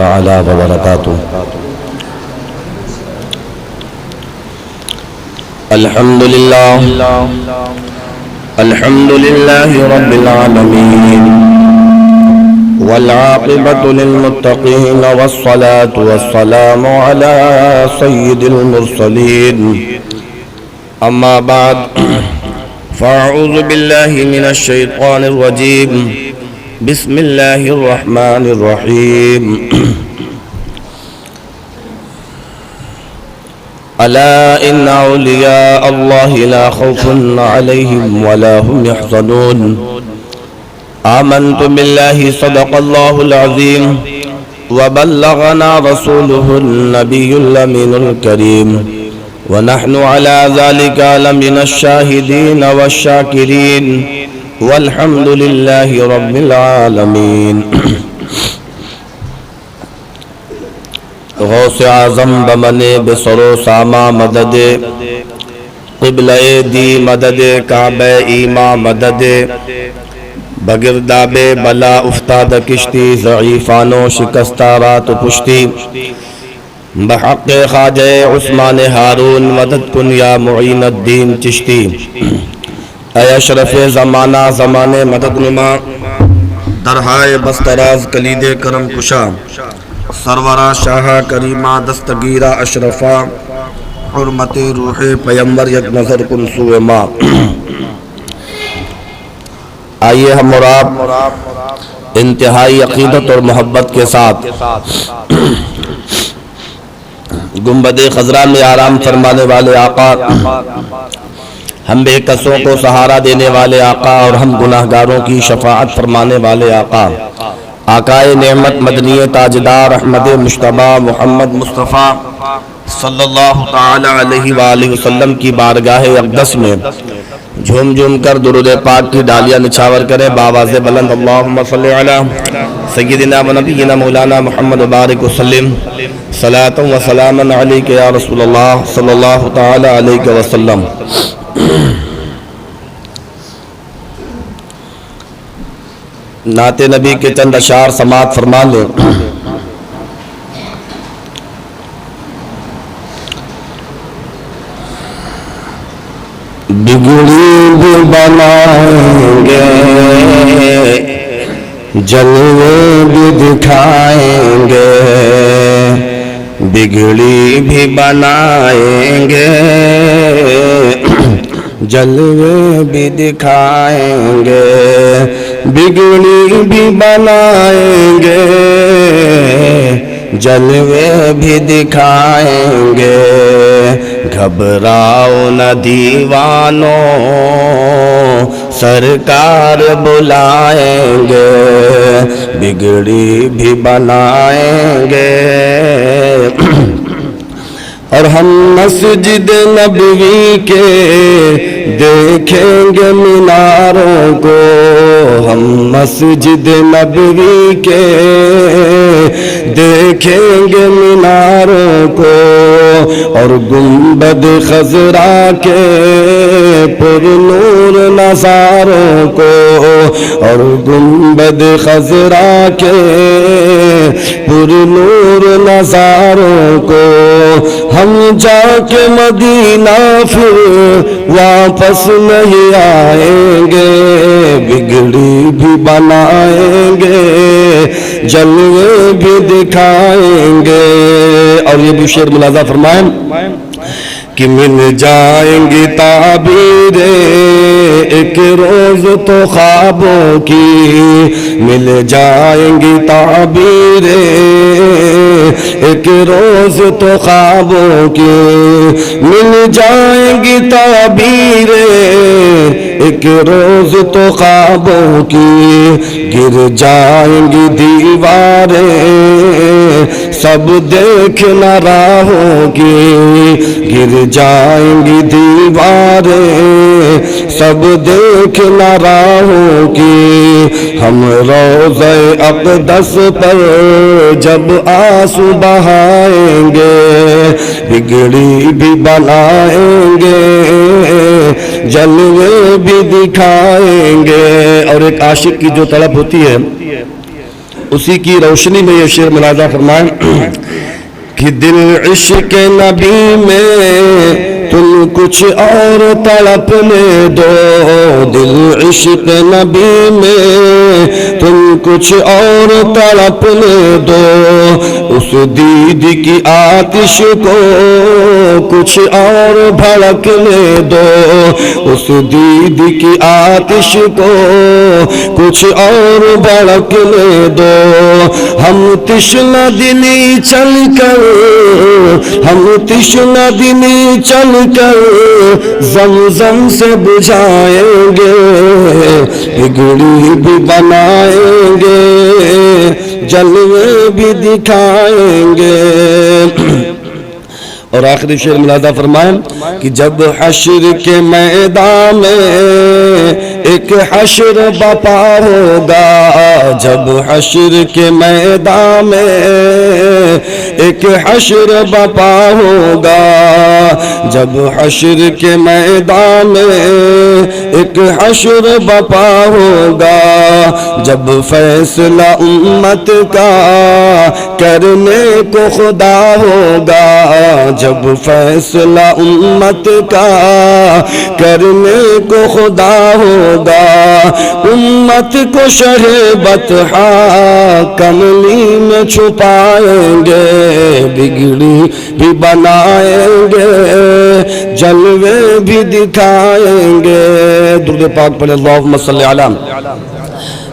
تعالى وبركاته. الحمد لله رب العالمين، والعاقبة للمتقين، والصلاة والسلام على سيد المرسلين. أما بعد، فأعوذ بالله من الشيطان الرجيم. بسم الله الرحمن الرحيم. ألا إن أولياء الله لا خوف عليهم ولا هم يحزنون. آمنت بالله صدق الله العظيم، وبلغنا رسوله النبي الأمين الكريم، ونحن على ذلك لمن الشاهدين والشاكرين، والحمد لله رب العالمين. غوث اعظم بمنے بسر و ساما مدد، قبلہ دی مدد، کعبہ ایما مدد، بگرداب بلا افتاد کشتی، ضعیفانو شکستہ رات پشتی، بحق خواجہ عثمان ہارون مدد کن یا معین الدین چشتی. اے اشرف زمانہ زمانے مدد نما، درہائے بستراز کلید کرم کشا، سرورہ شاہ کریمہ دستگیرہ اشرفہ، حرمت روح پیمبر یک نظر کن سوء ما. آئیے ہم اور آپ انتہائی عقیدت اور محبت کے ساتھ گنبد خضرا میں آرام فرمانے والے آقا، ہم بے کسوں کو سہارا دینے والے آقا، اور ہم گناہگاروں کی شفاعت فرمانے والے آقا، آقائے نعمت مدنی تاجدار احمد مجتبیٰ محمد مصطفیٰ صلی اللہ تعالی علیہ وآلہ وسلم کی بارگاہ اقدس میں جھوم جھوم کر درود پاک کی ڈالیاں نچھاور کریں بآواز بلند. اللہم صلی علی سیدنا و نبینا مولانا محمد بارک وسلم، صلاۃ و سلاما علیک یا رسول اللہ صلی اللہ تعالی علیہ وسلم. نعت نبی کے چند اشعار سماعت فرما لیں. بگڑی بھی بنائیں گے، جلوے بھی دکھائیں گے، بگڑی بھی بنائیں گے، جلوے بھی دکھائیں گے، بگڑی بھی بنائیں گے، جلوے بھی دکھائیں گے. گھبراؤ نہ دیوانوں، سرکار بلائیں گے، بگڑی بھی بنائیں گے. اور ہم مسجد نبوی کے دیکھیں گے میناروں کو، ہم مسجد نبوی کے دیکھیں گے میناروں کو، اور گنبد خضرا کے پر نور نظاروں کو، اور گنبد خضرا کے پر نور نظاروں کو. ہم جا کے مدینہ پھر واپس نہیں آئیں گے، بگڑی بھی بنائیں گے، جلوے بھی دکھائیں گے. اور یہ بھی شعر ملاحظہ فرمائیں کہ مل جائیں گی تعبیریں ایک روز تو خوابوں کی، مل جائیں گی تعبیریں ایک روز تو خوابوں کی، مل جائیں گی تعبیریں ایک روز تو خوابوں کی. گر جائیں گی دیواریں سب دیکھنا راہوں کی، گر جائیں گی دیواریں سب دیکھنا راہوں کی. ہم روضہ اقدس پر جب آنسو بہائیں گے، بگڑی بھی بنائیں گے، جلوے بھی دکھائیں گے. اور ایک عاشق کی جو طلب ہوتی ہے اسی کی روشنی میں یہ شعر ملاحظہ فرمائیں کہ دل عشق نبی میں تم کچھ اور تڑپنے دو، دل عشق نبی میں تم کچھ اور تڑپنے دو، اس دید کی آتش کو کچھ اور بھڑکنے دو، اس دید کی آتش کو کچھ اور بھڑکنے دو، ہم تشنہ دلی چل کر، ہم تشنہ دلی چل کر زمزم سے بجھائیں گے، بگڑی بھی بنائیں گے، جلوے بھی دکھائیں گے۔ اور آخری شعر ملاحظہ فرمائیں کہ جب حشر کے میدان میں ایک حشر بپا ہوگا، جب حشر کے میدان میں ایک حشر بپا ہوگا، جب حشر کے میدان میں ایک حشر بپا ہوگا، جب فیصلہ امت کا کرنے کو خدا ہوگا، جب فیصلہ امت کا کرنے کو خدا ہوگا، امت کو شہ بطحا کملی میں چھپائیں گے، بگڑی بھی بنائیں گے، جلوے بھی دکھائیں گے۔ درود پاک پڑھیں، اللہم صلی علی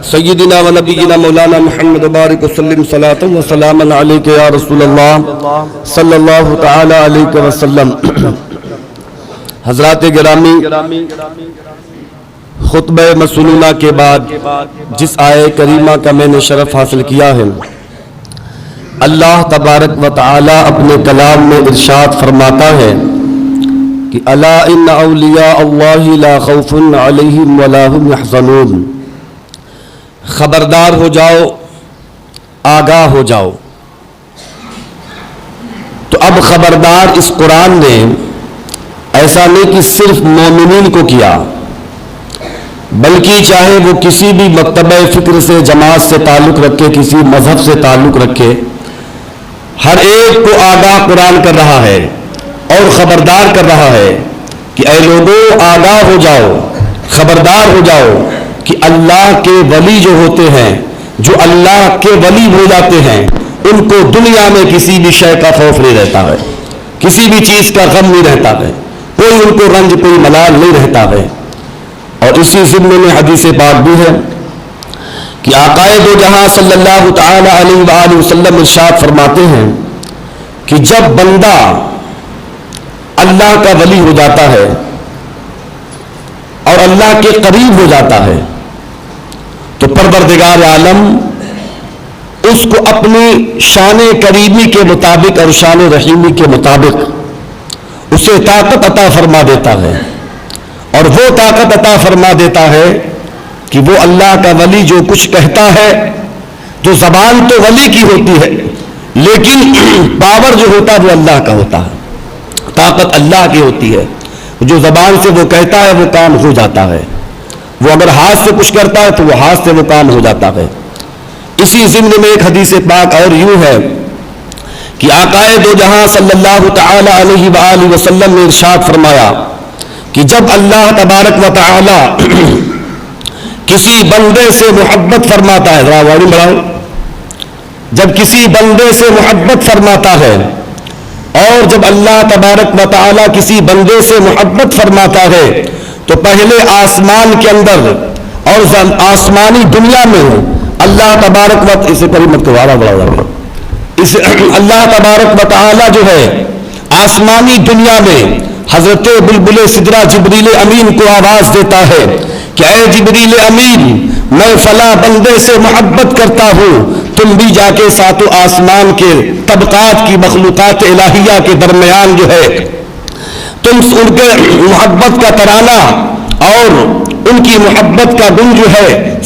سیدنا و نبینا مولانا محمد بارک وسلم صلاۃ و سلام علیک یا رسول اللہ صلی اللہ تعالی علیہ وسلم۔ حضرات گرامی، خطبہ مسنونہ کے بعد جس آیہ کریمہ کا میں نے شرف حاصل کیا ہے، اللہ تبارک و تعالی اپنے کلام میں ارشاد فرماتا ہے کہ الا ان اولیاء اللہ لا خوف علیہم ولا هم یحزنون، خبردار ہو جاؤ، آگاہ ہو جاؤ۔ تو اب خبردار اس قرآن نے ایسا نہیں کہ صرف مومنین کو کیا، بلکہ چاہے وہ کسی بھی مکتبہ فکر سے، جماعت سے تعلق رکھے، کسی مذہب سے تعلق رکھے، ہر ایک کو آگاہ قرآن کر رہا ہے اور خبردار کر رہا ہے کہ اے لوگوں آگاہ ہو جاؤ، خبردار ہو جاؤ کہ اللہ کے ولی جو ہوتے ہیں، جو اللہ کے ولی ہو جاتے ہیں، ان کو دنیا میں کسی بھی شے کا خوف نہیں رہتا ہے، کسی بھی چیز کا غم نہیں رہتا ہے، کوئی ان کو رنج، کوئی ملال نہیں رہتا ہے۔ اور اسی ضمن میں حدیث پاک بھی ہے کہ آقا دو جہاں صلی اللہ تعالی علیہ وآلہ وسلم ارشاد فرماتے ہیں کہ جب بندہ اللہ کا ولی ہو جاتا ہے اور اللہ کے قریب ہو جاتا ہے تو پروردگار عالم اس کو اپنی شان کریمی کے مطابق اور شان رحیمی کے مطابق اسے طاقت عطا فرما دیتا ہے، اور وہ طاقت عطا فرما دیتا ہے کہ وہ اللہ کا ولی جو کچھ کہتا ہے، تو زبان تو ولی کی ہوتی ہے لیکن پاور جو ہوتا ہے وہ اللہ کا ہوتا ہے، طاقت اللہ کی ہوتی ہے، جو زبان سے وہ کہتا ہے وہ کام ہو جاتا ہے، وہ اگر ہاتھ سے کچھ کرتا ہے تو وہ ہاتھ سے وہ کام ہو جاتا ہے۔ اسی ضمن میں ایک حدیث پاک اور یوں ہے کہ آقا دو جہاں صلی اللہ تعالی علیہ وآلہ وسلم نے ارشاد فرمایا کہ جب اللہ تبارک و تعالی کسی بندے سے محبت فرماتا ہے، ذرا آواز بڑھاؤ، جب کسی بندے سے محبت فرماتا ہے، اور جب اللہ تبارک و تعالی کسی بندے سے محبت فرماتا ہے تو پہلے آسمان کے اندر اور آسمانی دنیا میں اللہ تبارک و تعالی، اسے قریب مت کرو، اللہ تبارک و تعالی جو ہے آسمانی دنیا میں حضرت بلبل سدرہ جبریل امین کو آواز دیتا ہے کہ اے جبریل امین، میں فلاں بندے سے محبت کرتا ہوں، تم بھی جا کے ساتوں آسمان کے طبقات کی مخلوقات الہیہ کے درمیان جو ہے تم ان کے محبت کا ترانہ اور ان کی محبت کا گن جو ہے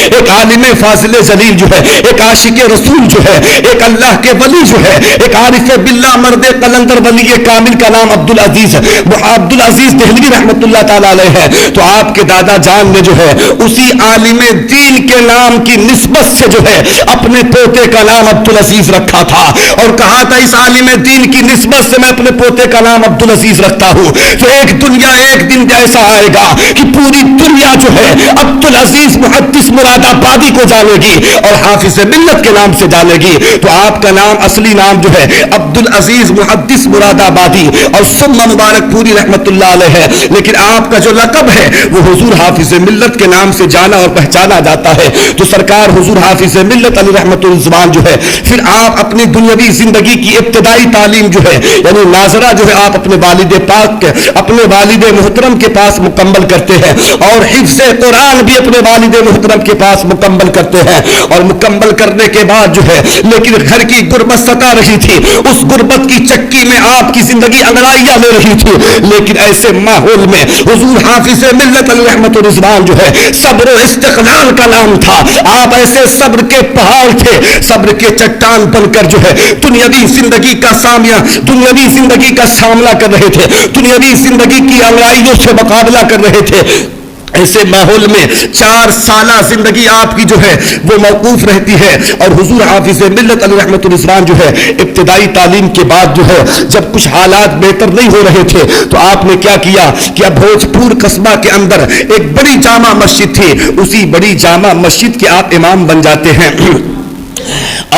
ایک عالم فاضل جلیل جو ہے، ایک عاشق رسول جو ہے، ایک اللہ کے ولی جو ہے، ایک عارف باللہ مرد قلندر ولی کامل کا نام عبدالعزیز دہلوی رحمت اللہ تعالیٰ علیہ ہے. تو آپ کے دادا جان نے جو ہے اسی عالم دین کے نام کی نسبت سے جو ہے اپنے پوتے کا نام عبدالعزیز رکھا تھا اور کہا تھا اس عالم دین کی نسبت سے میں اپنے پوتے کا نام عبدالعزیز رکھتا ہوں. تو ایک دن ایسا آئے گا کہ پوری دنیا جو ہے عبدالعزیز محدث مراد آبادی کو جانے گی اور حافظ ملت کے نام سے جانے گی. تو آپ کا نام اصلی نام جو ہے عبدالعزیز محدث مراد آبادی اور ثم مبارک پوری رحمت اللہ علیہ ہے، لیکن آپ کا جو لقب ہے وہ حضور حافظ ملت کے نام سے جانا اور پہچانا جاتا ہے. تو سرکار حضور حافظ ملت علی رحمت الزمان جو ہے پھر آپ اپنی دنیاوی زندگی کی ابتدائی تعلیم جو ہے یعنی ناظرہ جو ہے آپ اپنے والد پاک کے اپنے والد محترم کے پاس مکمل کرتے ہیں اور حفظ قرآن بھی اپنے والد محترم کے پاس مکمل کرتے ہیں. اور مکمل کرنے کے بعد جو ہے لیکن گھر کی غربت ستا رہی تھی، اس غربت کی چکی میں آپ کی زندگی انگڑائیاں لے رہی تھی. لیکن ایسے ماحول میں حضور حافظ ملت علی رحمت الرضوان جو ہے صبر و استقلال کا نام تھا. آپ ایسے صبر کے پہاڑ تھے، صبر کے چٹان بن کر جو ہے دنیاوی زندگی کا سامنا کر رہے تھے، دنیاوی زندگی کی انگڑائیوں سے مقابلہ کر رہے تھے. ایسے ماحول میں 4 سالہ زندگی آپ کی جو ہے وہ موقوف رہتی ہے. اور حضور حافظ ملت علی رحمت الرضوان جو ہے ابتدائی تعلیم کے بعد جو ہے جب کچھ حالات بہتر نہیں ہو رہے تھے تو آپ نے کیا کیا کہ اب بھوجپور قصبہ کے اندر ایک بڑی جامع مسجد تھی، اسی بڑی جامع مسجد کے آپ امام بن جاتے ہیں.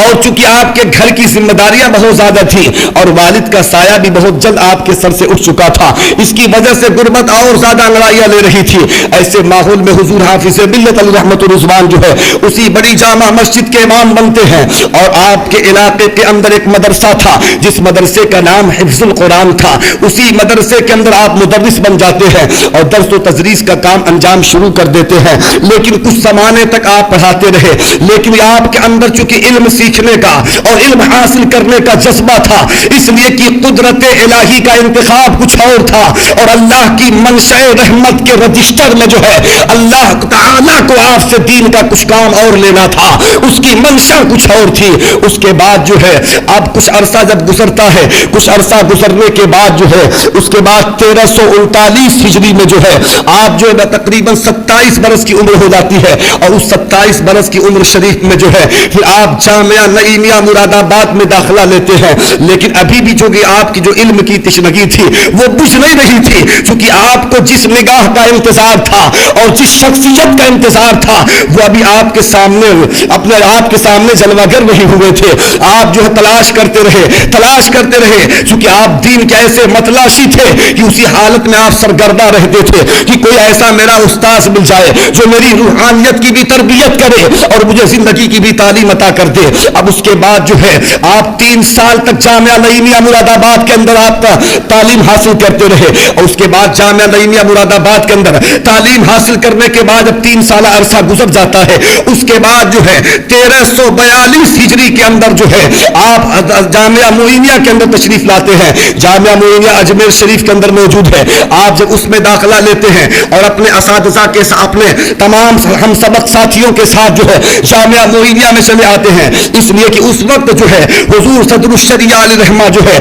اور چونکہ آپ کے گھر کی ذمہ داریاں بہت زیادہ تھی اور والد کا سایہ بھی بہت جلد آپ کے سر سے اٹھ چکا تھا، اس کی وجہ سے غربت اور زیادہ انگڑائیاں لے رہی تھی. ایسے ماحول میں حضور حافظ ملت علی رحمت الرضوان جو ہے اسی بڑی جامع مسجد کے امام بنتے ہیں. اور آپ کے علاقے کے اندر ایک مدرسہ تھا جس مدرسے کا نام حفظ القرآن تھا، اسی مدرسے کے اندر آپ مدرس بن جاتے ہیں اور درس و تدریس کا کام انجام شروع کر دیتے ہیں. لیکن کچھ زمانے تک آپ پڑھاتے رہے، لیکن آپ کے اندر چونکہ علم سیکھنے کا اور علم حاصل کرنے کا جذبہ تھا، اس لیے کہ قدرت الہی کا انتخاب کچھ اور تھا اور اللہ کی منشاء رحمت کے رجسٹر میں جو ہے اللہ تعالیٰ کو آپ سے دین کا کچھ کام اور لینا تھا، اس کی منشا کچھ اور تھی. اس کے بعد جو ہے اب کچھ عرصہ جب گزرتا ہے، کچھ عرصہ گزرنے کے بعد جو ہے اس کے بعد 1339 ہجری میں جو ہے آپ جو ہے تقریباً 27 برس کی عمر ہو جاتی ہے. اور اس 27 برس کی عمر شریف میں جو ہے پھر آپ جامعہ نعیمیہ مراد آباد میں داخلہ لیتے ہیں. لیکن ابھی بھی جو کہ آپ کی جو علم کی تشنگی تھی وہ بجھ نہیں رہی تھی، چونکہ آپ کو جس نگاہ کا انتظار تھا اور جس شخصیت کا انتظار تھا وہ ابھی آپ کے سامنے جلوہ گر نہیں ہوئے تھے. آپ جو ہے تلاش کرتے رہے چونکہ آپ دین کے ایسے متلاشی تھے کہ اسی حالت میں آپ سرگردہ رہتے تھے کہ کوئی ایسا میرا استاذ مل جائے جو میری روحانیت کی بھی تربیت کرے اور مجھے زندگی کی بھی تعلیم عطا کر دے. اب اس کے بعد جو ہے آپ 3 سال تک جامعہ نعیمیہ مراد آباد کے اندر آپ تعلیم حاصل کرتے رہے اور اس کے بعد جامعہ نعیمیہ مراد آباد کے اندر تعلیم حاصل کرنے کے بعد جب 3 سالہ عرصہ گزر جاتا ہے اس کے بعد جو ہے 1342 ہجری کے اندر جو ہے آپ جامعہ معینیہ کے اندر تشریف لاتے ہیں. جامعہ معینیہ اجمیر شریف کے اندر موجود ہے. آپ جب اس میں داخلہ لیتے ہیں اور اپنے اساتذہ کے ساتھ اپنے تمام ہم سبق ساتھیوں کے ساتھ جو ہے جامعہ معینیہ میں چلے آتے ہیں، اس لیے کہ اس وقت جو ہے حضور صدر الشریعہ علیہ رحمہ جو ہے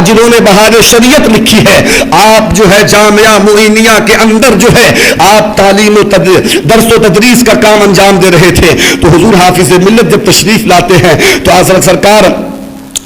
جنہوں نے بہار شریعت لکھی ہے، آپ جو ہے جامعہ معینیہ کے اندر جو ہے آپ تعلیم و درس و تدریس کا کام انجام دے رہے تھے. تو حضور حافظ ملت جب تشریف لاتے ہیں تو حضرت سرکار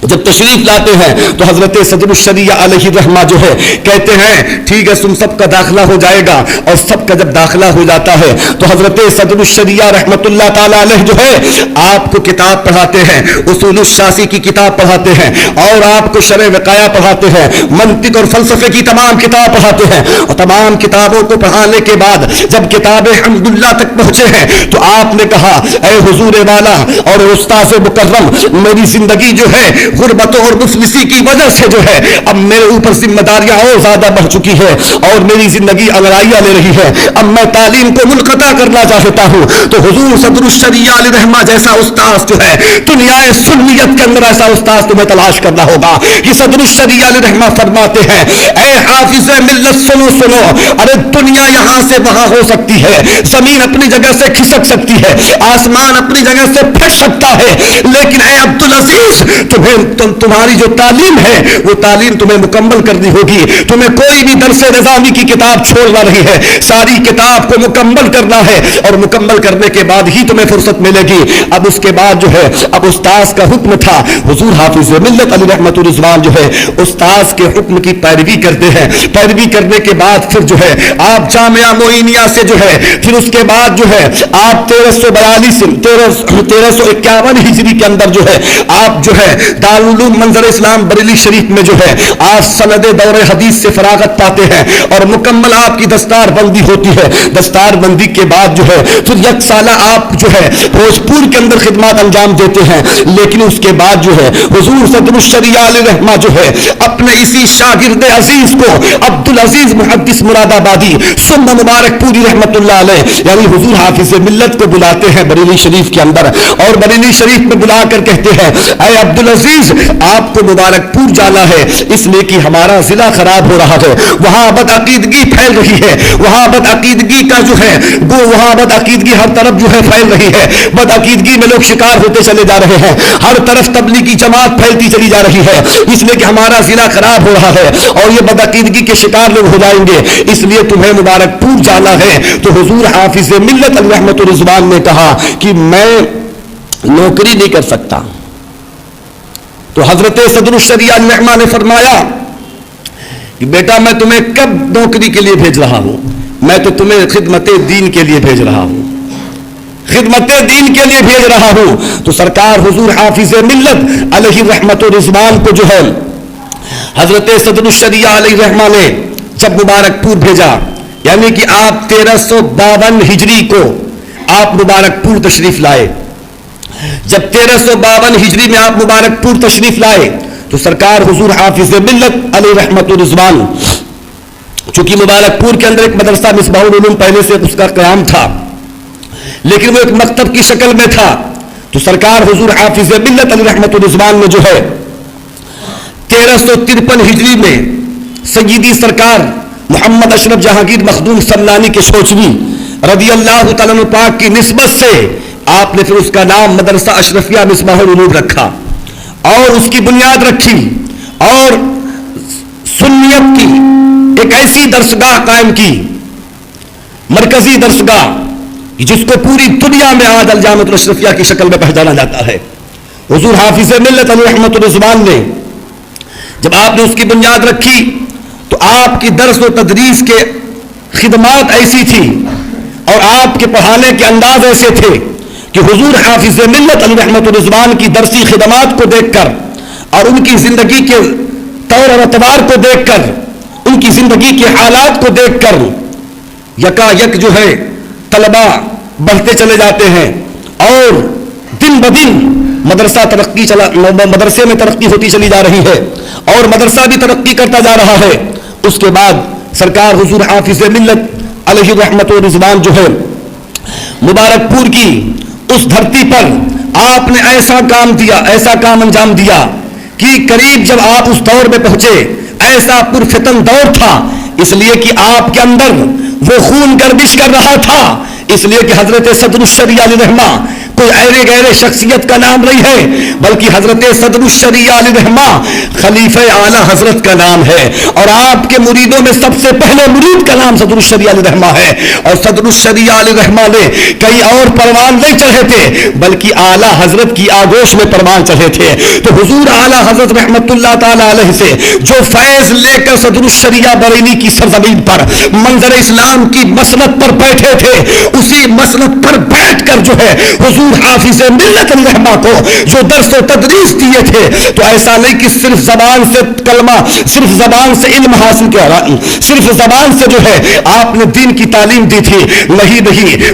جب تشریف لاتے ہیں تو حضرت صدر الشریعہ علیہ رحمہ جو ہے کہتے ہیں ٹھیک ہے تم سب کا داخلہ ہو جائے گا. اور سب کا جب داخلہ ہو جاتا ہے تو حضرت صدر الشریعہ رحمت اللہ تعالی علیہ جو ہے آپ کو کتاب پڑھاتے ہیں، اصول الشاسی کی کتاب پڑھاتے ہیں اور آپ کو شرع وقایہ پڑھاتے ہیں، منطق اور فلسفے کی تمام کتاب پڑھاتے ہیں. اور تمام کتابوں کو پڑھانے کے بعد جب کتاب حمداللہ تک پہنچے ہیں تو آپ نے کہا اے حضور والا اور استاذ مکرم، میری زندگی جو ہے غربت اور مفلسی کی وجہ سے جو ہے اب میرے اوپر ذمہ داریاں اور زیادہ بڑھ چکی ہے اور میری زندگی انگڑائیاں لے رہی ہے، اب میں تعلیم کو منقطع کرنا چاہتا ہوں۔ تو حضور صدر الشریعہ علیہ رحمہ جیسا استاذ جو ہے دنیا سنیت کے اندر ایسا استاذ تمہیں تلاش کرنا ہوگا۔ یہ صدر الشریعہ علیہ رحمہ فرماتے ہیں اے حافظ ملت سنو سنو، ارے دنیا یہاں سے وہاں ہو سکتی ہے، زمین اپنی جگہ سے کھسک سکتی ہے، آسمان اپنی جگہ سے پھٹ سکتا ہے، لیکن اے عبدالعزیز تمہاری جو تعلیم ہے وہ تعلیم تمہیں مکمل کرنی ہوگی۔ تمہیں کوئی بھی درس نظامی کی کتاب چھوڑنا نہیں ہے، ساری کتاب کو مکمل کرنا ہے اور مکمل کرنے کے بعد ہی تمہیں فرصت ملے گی۔ اب اس کے بعد جو ہے اب استاذ کا حکم تھا، حضور حافظ ملت علی رحمت الرضوان جو ہے استاذ کے حکم کی پیروی کرتے ہیں۔ پیروی کرنے کے بعد پھر جو ہے آپ جامعہ معینیہ سے جو ہے پھر اس کے بعد جو ہے آپ 1351 ہجری کے اندر جو ہے آپ جو ہے دارالعلوم منظر اسلام بریلی شریف میں جو ہے آپ سند دور حدیث سے فراغت پاتے ہیں اور مکمل آپ کی دستار بندی ہوتی ہے۔ دستار بندی کے بعد جو ہے پھر یک سالہ آپ جو ہے بھوجپور کے اندر خدمات انجام دیتے ہیں، لیکن اس کے بعد جو ہے حضور صدر الشریعہ علیہ رحمہ جو ہے اپنے اسی شاگرد عزیز کو عبدالعزیز محدث مراد آبادی ثم مبارک پوری رحمت اللہ علیہ یعنی حضور حافظ ملت کو بلاتے ہیں بریلی شریف کے اندر اور بریلی شریف میں بلا کر کہتے ہیں اے عبدالعزیز آپ کو مبارک پور جانا ہے، اس لیے کہ ہمارا ضلع خراب ہو رہا ہے، وہاں بدعقیدگی پھیل رہی ہے، وہاں بدعقیدگی کا جو ہے وہاں بدعقیدگی ہر طرف جو ہے پھیل رہی ہے، بدعقیدگی میں لوگ شکار ہوتے چلے جا رہے ہیں، ہر طرف تبلیغی جماعت پھیلتی چلی جا رہی ہے، اس لیے کہ ہمارا ضلع خراب ہو رہا ہے اور یہ بدعقیدگی کے شکار لوگ ہو جائیں گے، اس لیے تمہیں مبارک پور جانا ہے۔ تو حضور حافظ ملت علیہ رحمت الرضوان نے کہا کہ میں نوکری نہیں کر سکتا۔ تو حضرت صدر الشریعہ علیہ رحمہ نے فرمایا کہ بیٹا میں تمہیں کب نوکری کے لیے بھیج رہا ہوں، میں تو تمہیں خدمت دین کے لیے بھیج رہا ہوں، خدمت دین کے لیے بھیج رہا ہوں۔ تو سرکار حضور حافظ ملت علیہ رحمت الرضوان کو جو ہے حضرت صدر الشریعہ علیہ رحمہ نے جب مبارک پور بھیجا، یعنی کہ آپ 1352 ہجری کو آپ مبارک پور تشریف لائے۔ جب 1352 ہجری میں آپ مبارک پور تشریف لائے تو سرکار حضور حافظ ملت علیہ رحمت الرضوان چونکہ مبارک پور کے اندر ایک مدرسہ مصباح العلوم پہلے سے اس کا قیام تھا لیکن وہ ایک مکتب کی شکل میں تھا، تو سرکار حضور حافظ ملت علیہ رحمت الرضوان نے جو ہے 1353 ہجری میں سیدی سرکار محمد اشرف جہانگیر مخدوم سمنانی کے شوچوی رضی اللہ تعالیٰ عنہ پاک کی نسبت سے آپ نے پھر اس کا نام مدرسہ اشرفیہ مصباح العلوم رکھا اور اس کی بنیاد رکھی اور سنیت کی ایک ایسی درسگاہ قائم کی، مرکزی درسگاہ جس کو پوری دنیا میں آج الجامعۃ الاشرفیہ کی شکل میں پہچانا جاتا ہے۔ حضور حافظ ملت علیہ رحمت الرضوان نے جب آپ نے اس کی بنیاد رکھی تو آپ کی درس و تدریس کے خدمات ایسی تھی اور آپ کے پڑھانے کے انداز ایسے تھے کہ حضور حافظ ملت علیہ رحمت الرضوان کی درسی خدمات کو دیکھ کر اور ان کی زندگی کے طور اور اعتبار کو دیکھ کر، ان کی زندگی کے حالات کو دیکھ کر یکا یک جو ہے طلباء بڑھتے چلے جاتے ہیں اور دن بدن مدرسے میں ترقی ہوتی چلی جا رہی ہے اور مدرسہ بھی ترقی کرتا جا رہا ہے۔ اس کے بعد سرکار حضور حافظ ملت علیہ رحمت الرضوان جو ہے مبارک پور کی اس دھرتی پر آپ نے ایسا کام انجام دیا کہ قریب جب آپ اس دور میں پہنچے ایسا پرفتن دور تھا، اس لیے کہ آپ کے اندر وہ خون گردش کر رہا تھا، اس لیے کہ حضرت صدر الشریعہ علیہ رحمہ کوئی ایرے گہرے شخصیت کا نام نہیں ہے بلکہ حضرت صدر الشریعہ علیہ رحمہ خلیفہ اعلی حضرت کا نام ہے اور آپ کے مریدوں میں سب سے پہلے مرید کا نام صدر الشریعہ علیہ رحمہ ہے اور صدر الشریعہ علیہ رحمہ نے کئی اور پروان نہیں چڑھے تھے بلکہ اعلی حضرت کی آگوش میں پروان چڑھے تھے۔ تو حضور اعلی حضرت رحمت اللہ تعالی علیہ سے جو فیض لے کر صدر الشریعہ بریلی کی سرزمین پر منظر اسلام کی مسند پر بیٹھے تھے، اسی مسند پر بیٹھ کر جو ہے حضور حضور حافظ ملت علی رحمہ کو جو درس و تدریس دیے تھے تو ایسا نہیں کہ صرف زبان سے کلمہ، صرف زبان سے علم حاصل کیا، صرف زبان سے جو ہے آپ نے دین کی تعلیم دی تھی، نہیں،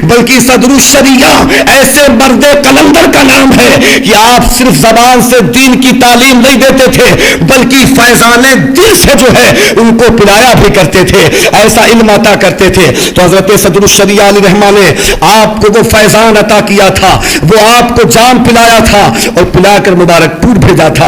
بلکہ صدر الشریعہ ایسے مرد قلندر کا نام ہے کہ آپ صرف زبان سے دین کی تعلیم نہیں دیتے تھے بلکہ فیضان دل سے جو ہے ان کو پلایا بھی کرتے تھے، ایسا علم عطا کرتے تھے۔ تو حضرت صدر الشریعہ علیہ رحمہ نے آپ کو وہ فیضان عطا کیا تھا، وہ آپ کو جام پلایا تھا اور پلا کر مبارک پور بھیجا تھا۔